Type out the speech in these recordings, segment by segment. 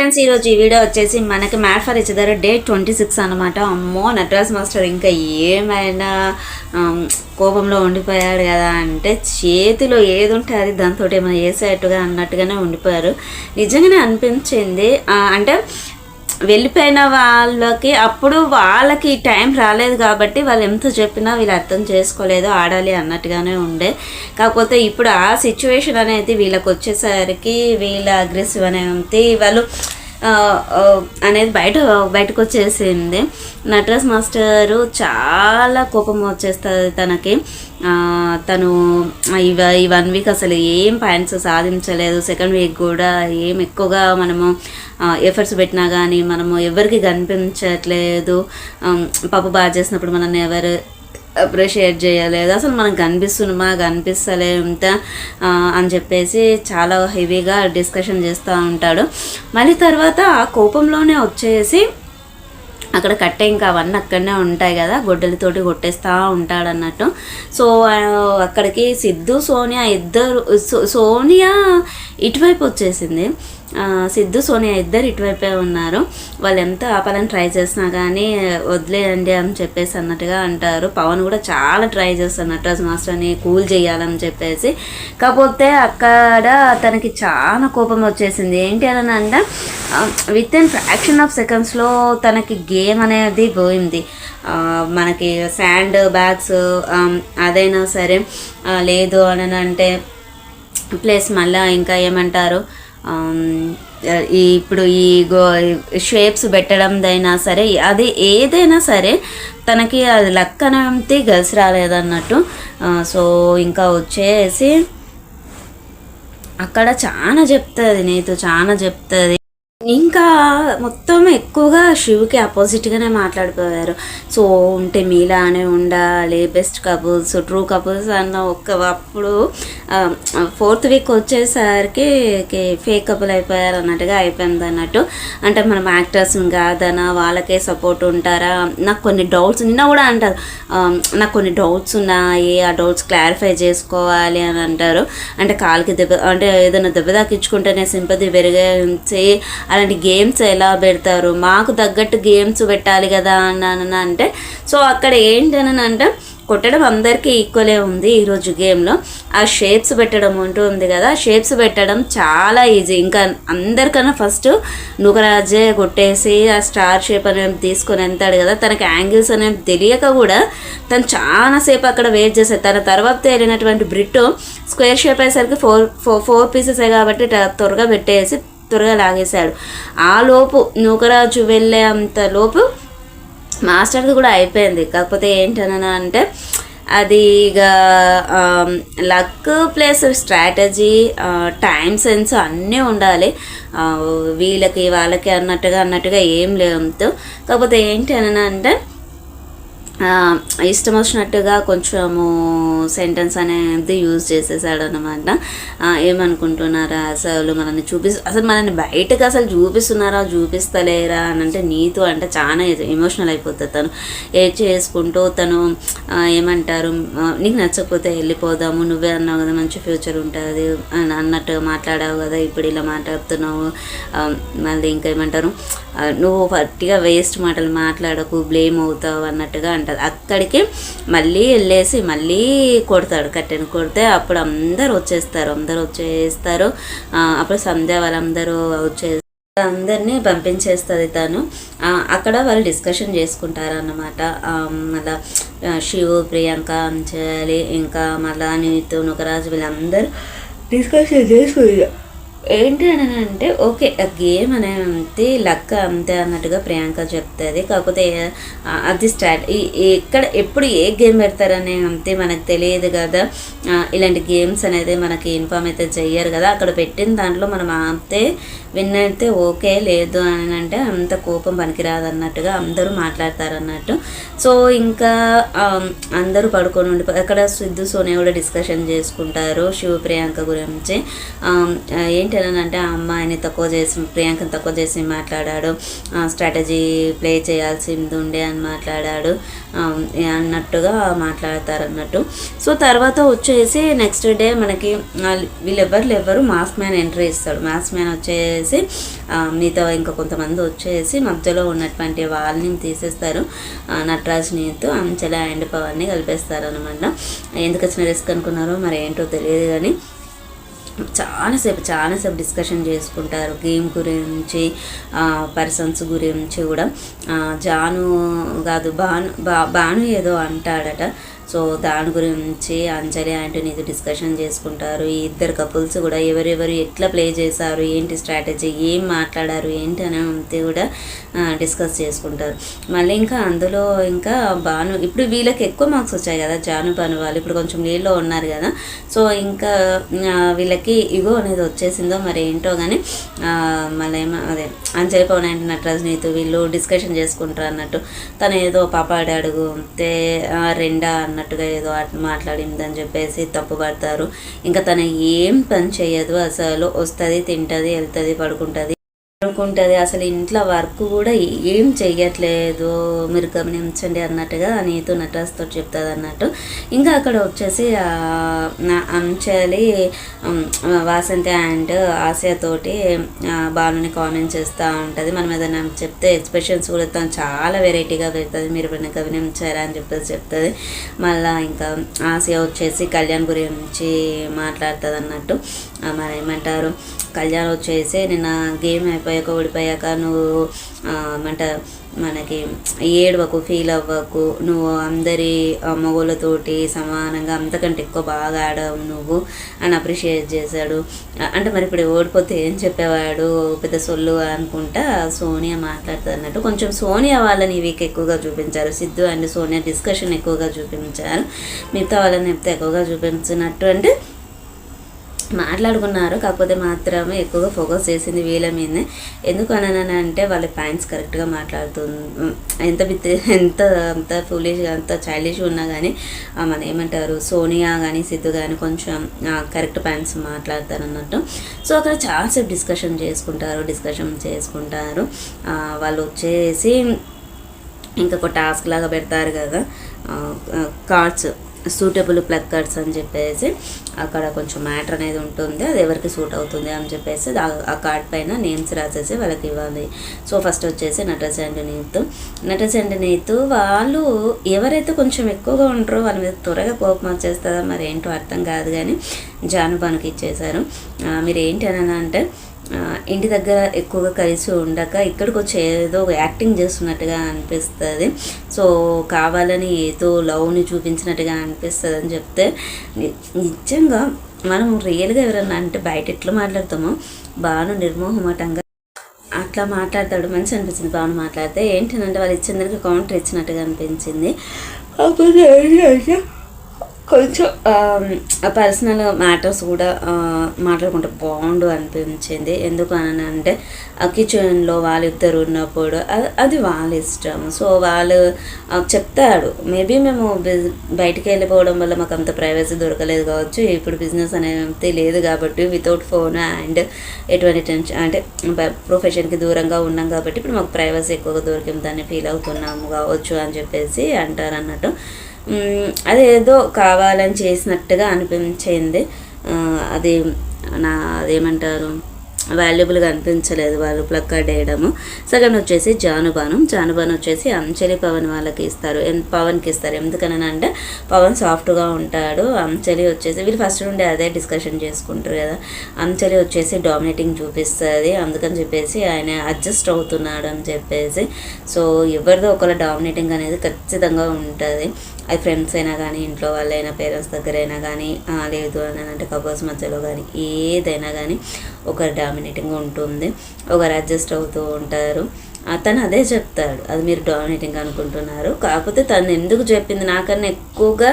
Friends ఈరోజు ఈ video వచ్చేసి మనకి made for each other day 26 అనమాట. అమ్మో నటరాజ్ మాస్టర్ ఇంకా ఏమైనా కోపంలో ఉండిపోయాడు కదా అంటే చేతిలో ఏది ఉంటే అది దాంతో ఏమైనా వేసేట్టుగా అన్నట్టుగానే ఉండిపోయారు. నిజంగానే అనిపించింది. అంటే వెళ్ళిపోయిన వాళ్ళకి అప్పుడు వాళ్ళకి టైం రాలేదు కాబట్టి వాళ్ళు ఎంత చెప్పినా వీళ్ళు అర్థం చేసుకోలేదు, ఆడాలి అన్నట్టుగానే ఉండే. కాకపోతే ఇప్పుడు ఆ సిచ్యువేషన్ అనేది వీళ్ళకి వచ్చేసరికి వీళ్ళ అగ్రెసివ్ అనేది వాళ్ళు అనేది బయటకు వచ్చేసింది. నటరాజ్ మాస్టరు చాలా కోపం వచ్చేస్తుంది తనకి. తను ఈ 1 వీక్ అసలు ఏం పాయింట్స్ సాధించలేదు. సెకండ్ వీక్ కూడా ఏం ఎక్కువగా మనము ఎఫర్ట్స్ పెట్టినా కానీ మనము ఎవరికి కనిపించట్లేదు. పాప బాగా చేసినప్పుడు మనల్ని ఎవరు అప్రిషియేట్ చేయలేదు, అసలు మనకు కనిపిస్తలే ఇంత అని చెప్పేసి చాలా హెవీగా డిస్కషన్ చేస్తూ ఉంటాడు. మళ్ళీ తర్వాత ఆ కోపంలోనే వచ్చేసి అక్కడ కట్టే ఇంకా అవన్నీ అక్కడనే ఉంటాయి కదా, గొడ్డలితోటి కొట్టేస్తూ ఉంటాడు అన్నట్టు. సో అక్కడికి సిద్ధు సోనియా ఇద్దరు, సోనియా ఇటువైపు వచ్చేసింది, సిద్ధు సోనియా ఇద్దరు ఇటువైపే ఉన్నారు. వాళ్ళు ఎంత ఆపాలని ట్రై చేసినా కానీ వదిలేయండి అని చెప్పేసి అన్నట్టుగా అంటారు. పవన్ కూడా చాలా ట్రై చేస్తాడు నటరాజ్ మాస్టర్ని కూల్ చేయాలని చెప్పేసి. కాకపోతే అక్కడ తనకి చాలా కోపం వచ్చేసింది. ఏంటి అని అంటే విత్ ఇన్ ఫ్రాక్షన్ ఆఫ్ సెకండ్స్లో తనకి గేమ్ అనేది పోయింది. మనకి శాండ్ బ్యాగ్స్ అదైనా సరే లేదు అని అంటే ప్లస్ మళ్ళీ ఇంకా ఏమంటారు ఇప్పుడు ఈ షేప్స్ పెట్టడందైనా సరే అది ఏదైనా సరే తనకి అది లక్ అనేది కలిసి రాలేదన్నట్టు. సో ఇంకా వచ్చేసి అక్కడ చాలా చెప్తుంది, నీతో చాలా చెప్తుంది. ఇంకా మొత్తం ఎక్కువగా శివుకి అపోజిట్గానే మాట్లాడిపోయారు. సో ఉంటే మీలానే ఉండాలి, బెస్ట్ కపుల్స్, ట్రూ కపుల్స్ అన్న అప్పుడు 4th వీక్ వచ్చేసరికి ఫేక్ కపుల్ అయిపోయారు అన్నట్టుగా అయిపోయింది అన్నట్టు. అంటే మనం యాక్టర్స్ కాదనా, వాళ్ళకే సపోర్ట్ ఉంటారా, నాకు కొన్ని డౌట్స్ నిన్న కూడా అంటారు, నాకు కొన్ని డౌట్స్ ఉన్నాయి, ఆ డౌట్స్ క్లారిఫై చేసుకోవాలి అని అంటారు. అంటే కాలుకి దెబ్బ అంటే ఏదైనా దెబ్బ తాకించుకుంటేనే సింపతి పెరిగే అలాంటి గేమ్స్ ఎలా పెడతారు, మాకు తగ్గట్టు గేమ్స్ పెట్టాలి కదా అని అంటే. సో అక్కడ ఏంటని అంటే కొట్టడం అందరికీ ఈక్వలే ఉంది ఈరోజు గేమ్లో. ఆ షేప్స్ పెట్టడం ఉంటుంది కదా, షేప్స్ పెట్టడం చాలా ఈజీ. ఇంకా అందరికన్నా ఫస్ట్ నూకరాజే కొట్టేసి ఆ స్టార్ షేప్ అనేది తీసుకొని వెళ్తాడు కదా, తనకి యాంగిల్స్ అనేవి తెలియక కూడా తను చాలాసేపు అక్కడ వెయిట్ చేశాడు. తన తర్వాత వెళ్ళినటువంటి బ్రిట్టు స్క్వేర్ షేప్ అయ్యేసరికి 4 పీసెసే కాబట్టి త్వరగా పెట్టేసి త్వరగా లాగేశాడు. ఆ లోపు నూకరాజు వెళ్ళే అంత లోపు మాస్టర్ది కూడా అయిపోయింది. కాకపోతే ఏంటన్నా అంటే అది ఇక luck plus strategy, time sense అన్నీ ఉండాలి వీళ్ళకి వాళ్ళకి అన్నట్టుగా ఏం లేదు. కాకపోతే ఏంటి అని అంటే ఇష్టం వచ్చినట్టుగా కొంచెము సెంటెన్స్ అనేది యూజ్ చేసేసాడు అనమాట. ఏమనుకుంటున్నారా అసలు మనల్ని అసలు మనల్ని బయటకు అసలు చూపిస్తలేరా అని అంటే నీతో అంటే చాలా ఎమోషనల్ అయిపోతుంది. తను ఏడ్ చేసుకుంటూ తను ఏమంటారు, నీకు నచ్చకపోతే వెళ్ళిపోదాము, నువ్వే అన్నావు కదా మంచి ఫ్యూచర్ ఉంటుంది అన్నట్టుగా మాట్లాడావు కదా, ఇప్పుడు ఇలా మాట్లాడుతున్నావు, మళ్ళీ ఇంకా ఏమంటారు నువ్వు పట్టిగా వేస్ట్ మాటలు మాట్లాడకు, బ్లేమ్ అవుతావు అన్నట్టుగా అంటారు. అక్కడికి మళ్ళీ వెళ్ళేసి మళ్ళీ కొడతాడు, కట్టెను కొడితే అప్పుడు అందరూ వచ్చేస్తారు. అప్పుడు సంధ్య వాళ్ళందరూ అందరినీ పంపించేస్తుంది తను. అక్కడ వాళ్ళు డిస్కషన్ చేసుకుంటారన్నమాట. మళ్ళీ శివు, ప్రియాంక, అంజలి, ఇంకా మళ్ళీ నీతో నూకరాజు వీళ్ళందరూ డిస్కషన్ చేసుకుని ఏంటి అని అంటే ఓకే గేమ్ అనేది లక్ అంతే అన్నట్టుగా ప్రియాంక చెప్తుంది. కాకపోతే అది ఎప్పుడు ఏ గేమ్ పెడతారనే అంతే మనకు తెలియదు కదా. ఇలాంటి గేమ్స్ అనేది మనకి ఇన్ఫామ్ అయితే చెయ్యరు కదా. అక్కడ పెట్టిన దాంట్లో మనం అంతే విన్ అయితే ఓకే, లేదు అని అంటే అంత కోపం పనికిరాదు అన్నట్టుగా అందరూ మాట్లాడతారు అన్నట్టు. సో ఇంకా అందరూ పడుకొని అక్కడ సిద్ధు సోనియా కూడా డిస్కషన్ చేసుకుంటారు శివ ప్రియాంక గురించి. ఏంటి అంటే ఆ అమ్మాయిని ప్రియాంకని తక్కువ చేసి మాట్లాడాడు, స్ట్రాటజీ ప్లే చేయాల్సింది ఉండే అని మాట్లాడాడు అన్నట్టుగా మాట్లాడతారు అన్నట్టు. సో తర్వాత వచ్చేసి నెక్స్ట్ డే మనకి వీళ్ళెవ్వరు మాస్క్ మ్యాన్ ఎంట్రీ ఇస్తాడు. మాస్క్ మ్యాన్ వచ్చేసి చెప్పేసి మిగతా ఇంకా కొంతమంది వచ్చేసి మధ్యలో ఉన్నటువంటి వాళ్ళని తీసేస్తారు. నటరాజ్ నీతు అంచెల అండ్ పవర్ని కలిపేస్తారు అనమాట. ఎందుకు వచ్చిన రిస్క్ అనుకున్నారో మరి ఏంటో తెలియదు కానీ చాలాసేపు డిస్కషన్ చేసుకుంటారు గేమ్ గురించి, పర్సన్స్ గురించి కూడా. జాను కాదు బాను ఏదో అంటాడట. సో దాని గురించి అంజలి ఆంటోనీతో డిస్కషన్ చేసుకుంటారు. ఈ ఇద్దరు కపుల్స్ కూడా ఎవరెవరు ఎట్లా ప్లే చేశారు, ఏంటి స్ట్రాటజీ, ఏం మాట్లాడారు ఏంటి అనేది కూడా డిస్కస్ చేసుకుంటారు. మళ్ళీ ఇంకా అందులో ఇంకా బాను ఇప్పుడు వీళ్ళకి ఎక్కువ మార్క్స్ వచ్చాయి కదా, జాను బాను వాళ్ళు ఇప్పుడు కొంచెం నీళ్ళలో ఉన్నారు కదా. సో ఇంకా వీళ్ళకి ఇగో అనేది వచ్చేసిందో మరి ఏంటో కానీ మళ్ళీ అదే అంజలి పవన్ అంటే నటరాజ్ నీతు వీళ్ళు డిస్కషన్ చేసుకుంటారు అన్నట్టు. తను ఏదో పాపాడు అడుగుతే రెండా అన్నట్టుగా ఏదో మాట్లాడిందని చెప్పేసి తప్పుపడతారు. ఇంకా తను ఏం పని చేయదు అసలు, వస్తుంది తింటుంది వెళ్తుంది పడుకుంటుంది అసలు ఇంట్లో వర్క్ కూడా ఏం చెయ్యట్లేదు మీరు గమనించండి అన్నట్టుగా నీతో నటరాజ్తో చెప్తుంది అన్నట్టు. ఇంకా అక్కడ వచ్చేసి అంచలి వాసంతి అండ్ ఆసియాతోటి బాలుని కామెంట్ చేస్తూ ఉంటుంది. మనం ఏదైనా చెప్తే ఎక్స్ప్రెషన్స్ కూడా తను చాలా వెరైటీగా పెడుతుంది, మీరు ఎప్పుడైనా గమనించారా అని చెప్పేసి చెప్తుంది. మళ్ళీ ఇంకా ఆసియా వచ్చేసి కళ్యాణ్ గురించి మాట్లాడుతుంది అన్నట్టు. మరి ఏమంటారు, కళ్యాణ్ వచ్చేసి నిన్న గేమ్ అయిపోయాక ఓడిపోయాక నువ్వు మనకి ఏడవకు, ఫీల్ అవ్వకు, నువ్వు అందరి మగోళ్ళతోటి సమానంగా అంతకంటే ఎక్కువ బాగా ఆడావు నువ్వు అని అప్రిషియేట్ చేశాడు. అంటే మరి ఇప్పుడు ఓడిపోతే ఏం చెప్పేవాడు పెద్ద సొల్లు అనుకుంటా సోనియా మాట్లాడుతుంది అన్నట్టు. కొంచెం సోనియా వాళ్ళని ఈ వీక్ ఎక్కువగా చూపించారు, సిద్ధు అండ్ సోనియా డిస్కషన్ ఎక్కువగా చూపించారు, మిగతా వాళ్ళని చెప్తే ఎక్కువగా చూపించినట్టు అంటే మాట్లాడుకున్నారు. కాకపోతే మాత్రమే ఎక్కువగా ఫోకస్ చేసింది వీళ్ళ మీదనే. ఎందుకు అంటే వాళ్ళ పాయింట్స్ కరెక్ట్గా మాట్లాడుతుంది. ఎంత ఫూలిష్గా అంత చైల్డిష్గా ఉన్నా కానీ మన ఏమంటారు సోనియా కానీ సిద్ధు కానీ కొంచెం కరెక్ట్ పాయింట్స్ మాట్లాడతారు అన్నట్టు. సో అక్కడ చాలాసేపు డిస్కషన్ చేసుకుంటారు. వాళ్ళు వచ్చేసి ఇంకొక టాస్క్ లాగా పెడతారు కదా, కార్డ్స్ సూటబుల్ ప్లగ్ కార్డ్స్ అని చెప్పేసి అక్కడ కొంచెం మ్యాటర్ అనేది ఉంటుంది, అది ఎవరికి సూట్ అవుతుంది అని చెప్పేసి ఆ కార్డ్ పైన నేమ్స్ రాసేసి వాళ్ళకి ఇవ్వాలి. సో ఫస్ట్ వచ్చేసి నటరాజ్ అండ్ నీతు వాళ్ళు ఎవరైతే కొంచెం ఎక్కువగా ఉంటారో వాళ్ళ మీద త్వరగా కోపం వచ్చేస్తుందా మరి ఏంటో అర్థం కాదు కానీ జానుబానుకి ఇచ్చేశారు. మీరు ఏంటి అని అంటే ఇంటి దగ్గర ఎక్కువగా కలిసి ఉండక ఇక్కడికి వచ్చి ఏదో యాక్టింగ్ చేస్తున్నట్టుగా అనిపిస్తుంది. సో కావాలని ఏదో లవ్ని చూపించినట్టుగా అనిపిస్తుంది అని చెప్తే నిజంగా మనం రియల్గా ఎవరన్నా అంటే బయట ఎట్లా మాట్లాడతామో బాను నిర్మోహమాటంగా అట్లా మాట్లాడతాడు. మంచి అనిపించింది బాను మాట్లాడితే. ఏంటంటే వాళ్ళు ఇచ్చిన దానికి కౌంటర్ ఇచ్చినట్టుగా అనిపించింది. కొంచెం పర్సనల్ మ్యాటర్స్ కూడా మాట్లాడుకుంటే బాగుండు అనిపించింది. ఎందుకు అని అంటే కిచెన్లో వాళ్ళిద్దరు ఉన్నప్పుడు అది వాళ్ళ ఇష్టం. సో వాళ్ళు చెప్తాడు, మేబీ మేము బయటికి వెళ్ళిపోవడం వల్ల మాకు అంత ప్రైవసీ దొరకలేదు కావచ్చు, ఇప్పుడు బిజినెస్ అనేది లేదు కాబట్టి వితౌట్ ఫోన్ అండ్ ఎటువంటి టెన్షన్ అంటే ప్రొఫెషన్కి దూరంగా ఉన్నాం కాబట్టి ఇప్పుడు మాకు ప్రైవసీ ఎక్కువగా దొరికిందని ఫీల్ అవుతున్నాము కావచ్చు అని చెప్పేసి అంటారు అన్నట్టు. అదేదో కావాలని చేసినట్టుగా అనిపించింది. అది అదేమంటారు వాల్యుబుల్గా అనిపించలేదు వాళ్ళు ప్లగ్ కార్డ్ వేయడము. సెకండ్ వచ్చేసి జానుబాను వచ్చేసి అంచలి పవన్ వాళ్ళకి ఇస్తారు, పవన్కి ఇస్తారు. ఎందుకని అంటే పవన్ సాఫ్ట్గా ఉంటాడు, అంచలి వచ్చేసి వీళ్ళు ఫస్ట్ నుండి అదే డిస్కషన్ చేసుకుంటారు కదా. అంచలి వచ్చేసి డామినేటింగ్ చూపిస్తుంది, అందుకని చెప్పేసి ఆయన అడ్జస్ట్ అవుతున్నాడు అని చెప్పేసి. సో ఎవరిదో ఒకళ్ళ డామినేటింగ్ అనేది ఖచ్చితంగా ఉంటుంది. అది ఫ్రెండ్స్ అయినా కానీ ఇంట్లో వాళ్ళైనా పేరెంట్స్ దగ్గర అయినా కానీ లేదు అని అంటే కపుల్స్ మధ్యలో కానీ ఏదైనా కానీ ఒకరు డామినేటింగ్ ఉంటుంది, ఒకరు అడ్జస్ట్ అవుతూ ఉంటారు. తను అదే చెప్తాడు, అది మీరు డామినేటింగ్ అనుకుంటున్నారు, కాకపోతే తను ఎందుకు చెప్పింది నాకన్నా ఎక్కువగా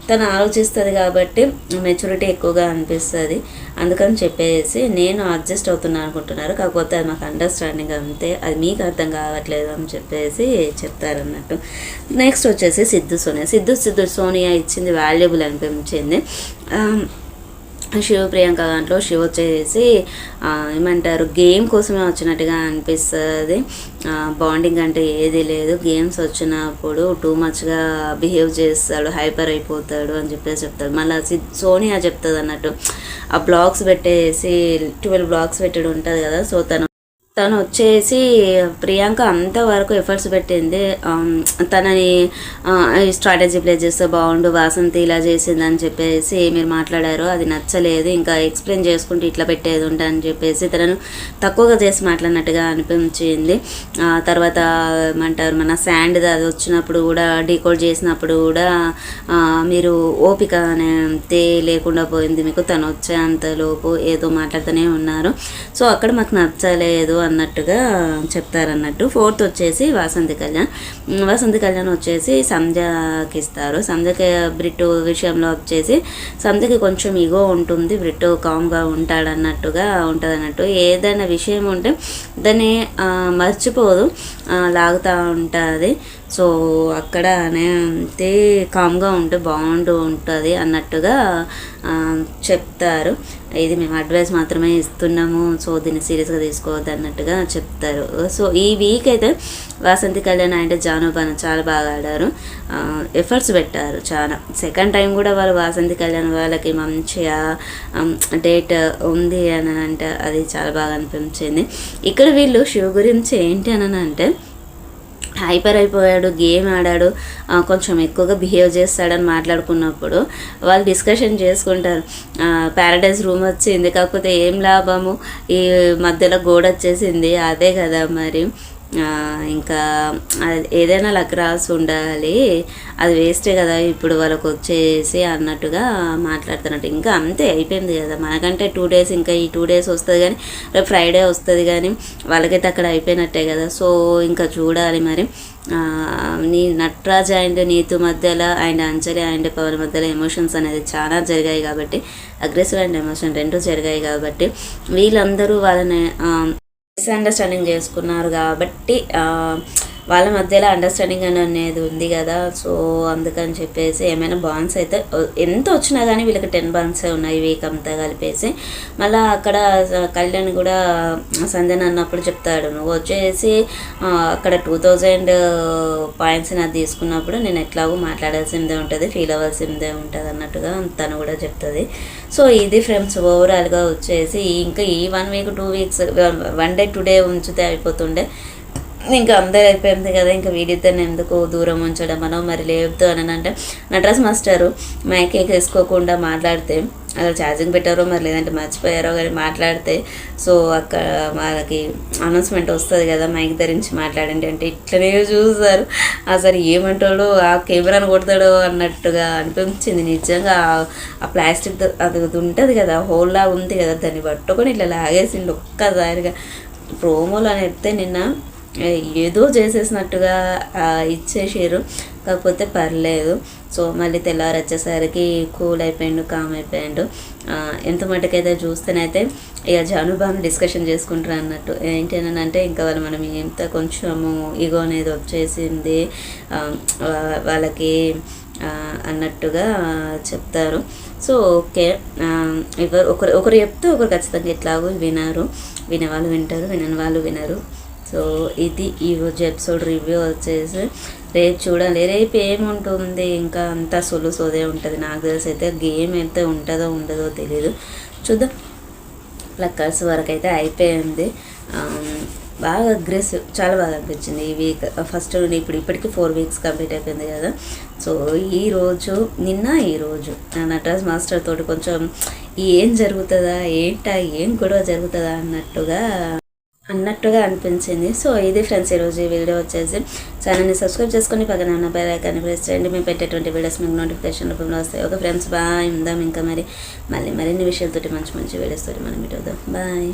తను ఆలోచిస్తుంది కాబట్టి మెచ్యూరిటీ ఎక్కువగా అనిపిస్తుంది, అందుకని చెప్పేసి నేను అడ్జస్ట్ అవుతున్నాను అనుకుంటున్నారు, కాకపోతే అది మాకు అండర్స్టాండింగ్ అంతే, అది మీకు అర్థం కావట్లేదు అని చెప్పేసి చెప్తారన్నట్టు. నెక్స్ట్ వచ్చేసి సిద్ధు సోనియా ఇచ్చింది వాల్యుబుల్ అనిపించింది. శివ ప్రియాంక దాంట్లో శివ వచ్చేసి ఏమంటారు గేమ్ కోసమే వచ్చినట్టుగా అనిపిస్తుంది. బాండింగ్ అంటే ఏది లేదు, గేమ్స్ వచ్చినప్పుడు టూ మచ్గా బిహేవ్ చేస్తాడు, హైపర్ అయిపోతాడు అని చెప్పేసి చెప్తాడు. మళ్ళీ సోనియా చెప్తుంది అన్నట్టు, ఆ బ్లాగ్స్ పెట్టేసి 12 బ్లాగ్స్ పెట్టడం ఉంటుంది కదా. సో తను వచ్చేసి ప్రియాంక అంతవరకు ఎఫర్ట్స్ పెట్టింది, తనని స్ట్రాటజీ ప్లే చేస్తే బాగుండు, వాసంతి ఇలా చేసింది అని చెప్పేసి మీరు మాట్లాడారు, అది నచ్చలేదు, ఇంకా ఎక్స్ప్లెయిన్ చేసుకుంటూ ఇట్లా పెట్టేది ఉంటా అని చెప్పేసి తనను తక్కువగా చేసి మాట్లాడినట్టుగా అనిపించింది. తర్వాత ఏమంటారు మన శాండ్ అది వచ్చినప్పుడు కూడా డీకోడ్ చేసినప్పుడు కూడా మీరు ఓపిక అనేది లేకుండా పోయింది మీకు, తను వచ్చేంతలోపు ఏదో మాట్లాడుతూనే ఉన్నారు. సో అక్కడ మాకు నచ్చలేదు అన్నట్టుగా చెప్తారన్నట్టు. 4th వచ్చేసి వాసంతి కళ్యాణ్ వచ్చేసి సంధ్యకి ఇస్తారు. సంధ్యకి బ్రిట్టు విషయంలో వచ్చేసి సంధ్యకి కొంచెం ఈగో ఉంటుంది, బ్రిట్టు కామ్గా ఉంటాడన్నట్టుగా ఉంటుంది అన్నట్టు. ఏదైనా విషయం ఉంటే దాన్ని మర్చిపోదు, లాగుతూ ఉంటుంది. సో అక్కడ అంతే కామ్గా ఉంటే బాగుంటూ ఉంటుంది అన్నట్టుగా చెప్తారు. ఇది మేము అడ్వైస్ మాత్రమే ఇస్తున్నాము, సో దీన్ని సీరియస్గా తీసుకోవద్దు అన్నట్టుగా చెప్తారు. సో ఈ వీక్ అయితే వాసంతి కళ్యాణ్ అంటే జానుబాను చాలా బాగా ఆడారు, ఎఫర్ట్స్ పెట్టారు చాలా. సెకండ్ టైం కూడా వాళ్ళు వాసంతి కళ్యాణ్ వాళ్ళకి మంచిగా డేట్ ఉంది అని అంటే అది చాలా బాగా అనిపించింది. ఇక్కడ వీళ్ళు శివ గురించి ఏంటి అని అంటే హైపర్ అయిపోయాడు, గేమ్ ఆడాడు, కొంచెం ఎక్కువగా బిహేవ్ చేస్తాడని మాట్లాడుకున్నప్పుడు వాళ్ళు డిస్కషన్ చేసుకుంటారు. ప్యారడైజ్ రూమ్ వచ్చింది, కాకపోతే ఏం లాభము, ఈ మధ్యలో గోడ వచ్చేసింది, అదే కదా మరి. ఇంకా ఏదైనా లక్ రాసి ఉండాలి, అది వేస్టే కదా ఇప్పుడు వాళ్ళకు వచ్చేసి అన్నట్టుగా మాట్లాడుతున్నట్టు. ఇంకా అంతే అయిపోయింది కదా, మనకంటే 2 days, ఇంకా ఈ 2 days వస్తుంది కానీ రేపు ఫ్రైడే వస్తుంది కానీ వాళ్ళకైతే అక్కడ అయిపోయినట్టే కదా. సో ఇంకా చూడాలి మరి. నీ నటరాజ్ అండ్ నీతు మధ్యలో అండ్ అంజలి అండ్ పవన్ మధ్యలో ఎమోషన్స్ అనేది చాలా జరిగాయి కాబట్టి, అగ్రెసివ్ అండ్ ఎమోషన్ 2 జరిగాయి కాబట్టి వీళ్ళందరూ వాళ్ళని మిస్అండర్స్టాండింగ్ చేసుకున్నారు కాబట్టి వాళ్ళ మధ్యలో అండర్స్టాండింగ్ అనేది ఉంది కదా. సో అందుకని చెప్పేసి ఏమైనా బాండ్స్ అయితే ఎంత వచ్చినా కానీ వీళ్ళకి 10 బాండ్సే ఉన్నాయి వీక్ అంతా కలిపేసి. మళ్ళీ అక్కడ కళ్యాణ్ కూడా సంజయ్ అన్నప్పుడు చెప్తాడు, నువ్వు వచ్చేసి అక్కడ 2000 పాయింట్స్ నాకు తీసుకున్నప్పుడు నేను ఎట్లాగో మాట్లాడాల్సిందే ఉంటుంది, ఫీల్ అవ్వాల్సిందే ఉంటుంది అన్నట్టుగా తను కూడా చెప్తుంది. సో ఇది ఫ్రెండ్స్ ఓవరాల్గా వచ్చేసి ఇంకా ఈ 1 week 2 weeks 1 day 2 day ఉంచితే అయిపోతుండే, ఇంకా అందరు అయిపోయింది కదా, ఇంకా వీడితో ఎందుకు దూరం ఉంచడం మనం. మరి లేపుతూ అని అంటే నటరాజ్ మాస్టరు మైక్ వేసుకోకుండా మాట్లాడితే అలా ఛార్జింగ్ పెట్టారో మరి లేదంటే మర్చిపోయారో కానీ మాట్లాడితే, సో అక్కడ వాళ్ళకి అనౌన్స్మెంట్ వస్తుంది కదా మైక్ ధరించి మాట్లాడండి అంటే ఇట్లనే చూస్తారు. అసలు ఏమంటాడో ఆ కెమెరాను కొడతాడో అన్నట్టుగా అనిపించింది. నిజంగా ఆ ప్లాస్టిక్ అది ఉంటుంది కదా, హోల్లా ఉంది కదా, దాన్ని పట్టుకొని ఇట్లా లాగేసిండు ఒక్కసారిగా. ప్రోమోలు అని చెప్తే నిన్న ఏదో చేసేసినట్టుగా ఇచ్చేసారు, కాకపోతే పర్లేదు. సో మళ్ళీ తెల్లారి వచ్చేసరికి కూల్ అయిపోయాడు, కామ్ అయిపోయాడు. ఎంత మటుకైతే చూస్తేనైతే ఇక జానుబాను డిస్కషన్ చేసుకుంటారు అన్నట్టు. ఏంటి అని అంటే ఇంకా వాళ్ళు మనం ఎంత కొంచెము ఈగో అనేది వచ్చేసింది వాళ్ళకి అన్నట్టుగా చెప్తారు. సో ఓకే, ఒకరు చెప్తే ఒకరు ఖచ్చితంగా ఎట్లాగో వినరు, వినేవాళ్ళు వింటారు, వినని వాళ్ళు వినరు. సో ఇది ఈరోజు ఎపిసోడ్ రివ్యూ వచ్చేసి. రేపు చూడాలి, రేపు ఏముంటుంది, ఇంకా అంతా సోదే ఉంటుంది. నాకు తెలిసి అయితే గేమ్ అయితే ఉంటుందో ఉండదో తెలీదు, చూద్దాం. ప్లక్కర్స్ వరకు అయితే అయిపోయింది, బాగా అగ్రెసివ్, చాలా బాగా అనిపించింది ఈ వీక్. ఫస్ట్ ఇప్పటికి 4 weeks కంప్లీట్ అయిపోయింది కదా. సో ఈరోజు ఈరోజు నటరాజ్ మాస్టర్ తోటి కొంచెం ఏం జరుగుతుందా ఏంటా, ఏం గొడవ జరుగుతుందా అన్నట్టుగా అనిపించింది. సో ఇది ఫ్రెండ్స్ ఈరోజు ఈ వీడియో వచ్చేసి. ఛానల్ని సబ్స్క్రైబ్ చేసుకొని పక్కన ఉన్న బెల్ ఐకాన్ని ప్రెస్ చేయండి, మేము పెట్టేటువంటి వీడియోస్ మీకు నోటిఫికేషన్ రూపంలో వస్తాయి. Okay friends, bye. ఉందాం ఇంకా మరిన్ని విషయాలతోటి మంచి వీడియోస్ తోటి మనం మీట్ అవుదాం. బాయ్.